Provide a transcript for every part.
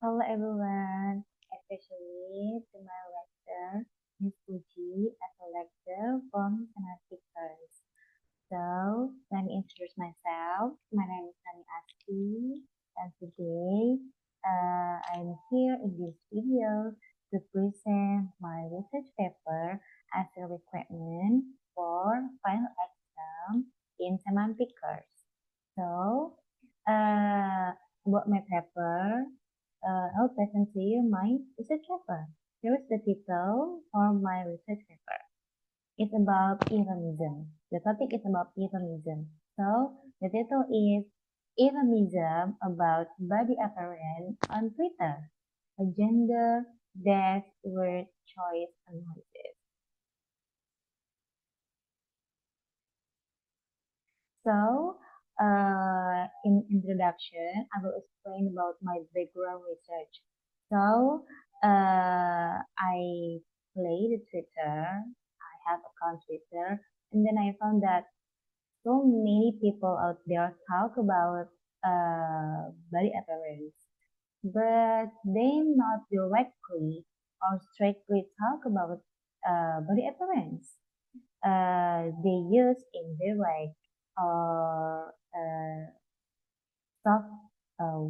Hello everyone, especially to my lecturer, Miss Puji, as a lecturer from Semantic First. So, let me introduce myself. My name is Sani Asti, and today I'm here in this video to present my research paper as a requirement for final exam in Semantic Course. So, about my paper, I'll present to you my research paper. Here is the title for my research paper. It's about euphemism. The topic is about euphemism. So the title is Euphemism about body appearance on Twitter, a gender, death, word, choice analysis. So in introduction, I will explain about my background research. So I play the Twitter. I have account Twitter, and then I found that so many people out there talk about body appearance, but they not directly or strictly talk about body appearance. They use indirect or soft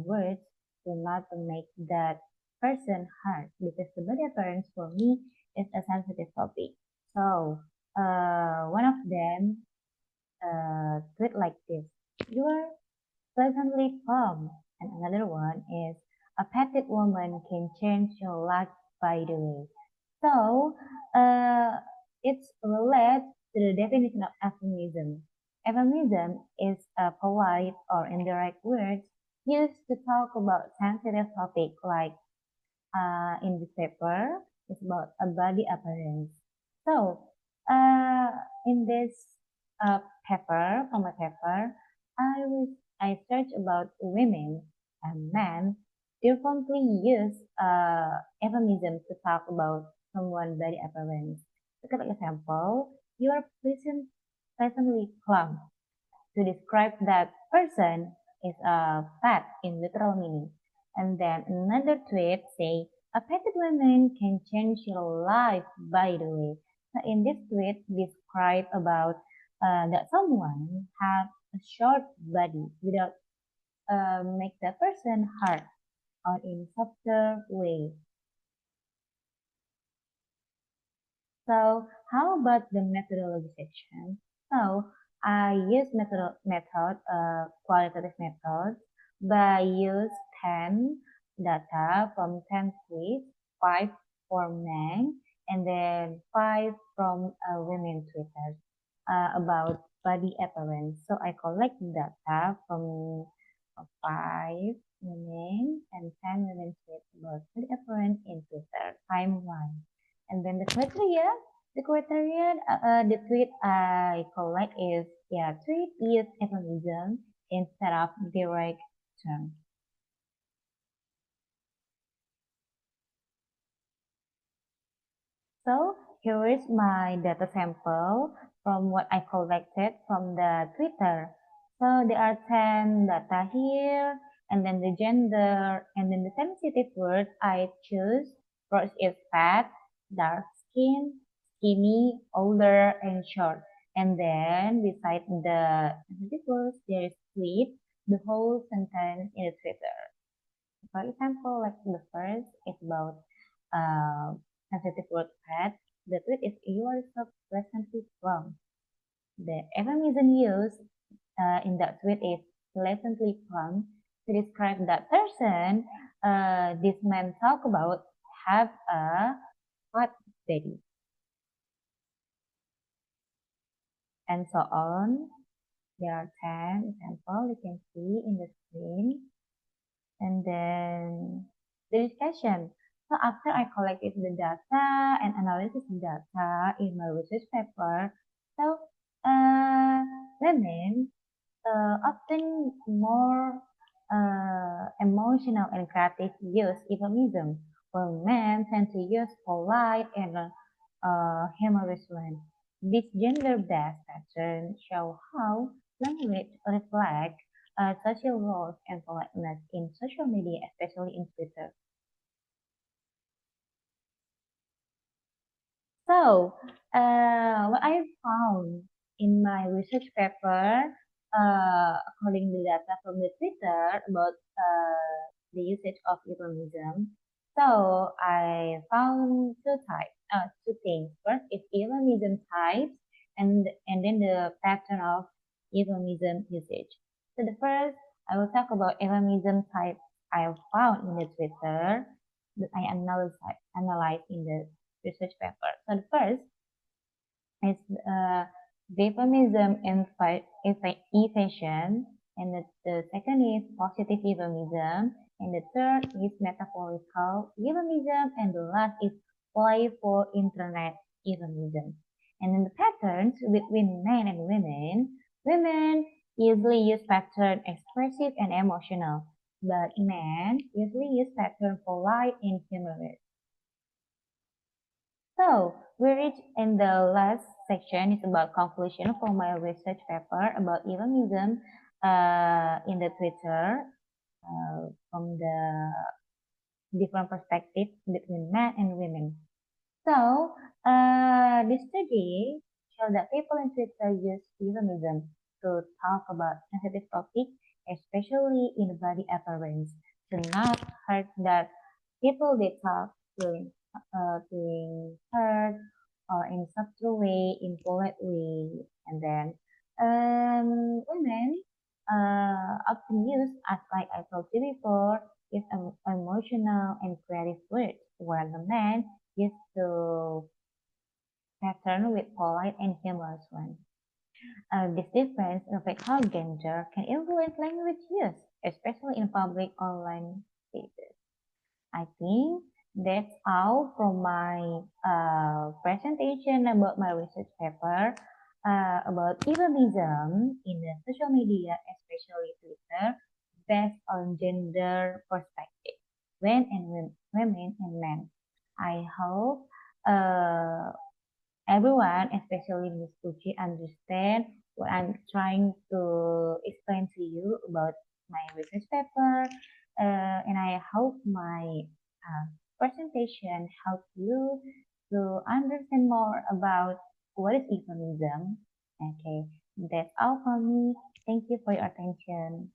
words to not to make that person hurt, because the body appearance for me is a sensitive topic. So one of them tweet like this: "You are pleasantly calm," and another one is, "A petite woman can change your life by the way." So it's related to the definition of euphemism. Euphemism is a polite or indirect words used to talk about sensitive topic like in this paper, it's about a body appearance. So, in this paper, from my paper, I search about women and men frequently use euphemism to talk about someone's body appearance. Look at example, you are pleasantly plump. To describe that person is fat in literal meaning. And then another tweet say, "A petite woman can change your life, by the way." So in this tweet describe about that someone have a short body without make the person hard or in softer way. So how about the methodology section? So I use qualitative methods by use 10 data from 10 tweets, 5 for men, and then 5 from women tweeters about body appearance. So I collect data from 5 women and 10 women tweets about body appearance in Twitter, time 1. And then the tweet I collect is, tweet use euphemism instead of direct term. So here is my data sample from what I collected from the Twitter. So there are 10 data here, and then the gender, and then the sensitive word I choose. First is fat, dark skin, skinny, older, and short. And then beside the sensitive words, there is tweet, the whole sentence in the Twitter. For example, like the first is about sensitive word fat. The tweet is, "You are so pleasantly plump." The euphemism used in that tweet is pleasantly plump to describe that person this man talk about have a fat body, and so on. There are 10 examples you can see in the screen. And then the discussion. So after I collected the data and analysis the data in my research paper, so women often more emotional and creative use euphemism, while men tend to use polite and humorous one. This gender-based pattern show how language reflects social roles and politeness in social media, especially in Twitter. So, what I found in my research paper, according to data from the Twitter about the usage of euphemism, so I found two things. First is euphemism types, and then the pattern of euphemism usage. So the first, I will talk about euphemism types I found in the Twitter that I analyzed in the research paper. So the first is euphemism and evasion, and the second is positive euphemism, and the third is metaphorical euphemism, and the last is playful internet euphemism. And in the patterns between men and women usually use pattern expressive and emotional, but men usually use pattern polite and humorous. So we reach in the last section is about conclusion for my research paper about euphemism in the Twitter from the different perspectives between men and women. So this study showed that people in Twitter use euphemism to talk about sensitive topics, especially in body appearance, to not hurt that people they talk feeling hurt or in subtle way, in polite way, and then women often use, as like I told you before, is emotional and creative words, while the men used to pattern with polite and humorous ones. This difference reflects how gender can influence language use, especially in public online spaces. I think that's all from my presentation about my research paper about euphemism in the social media, especially Twitter, based on gender perspective, women and men. I hope everyone, especially Miss Pucci, understand what I'm trying to explain to you about my research paper, and I hope my presentation helped you to understand more about what is euphemism. Okay, that's all for me. Thank you for your attention.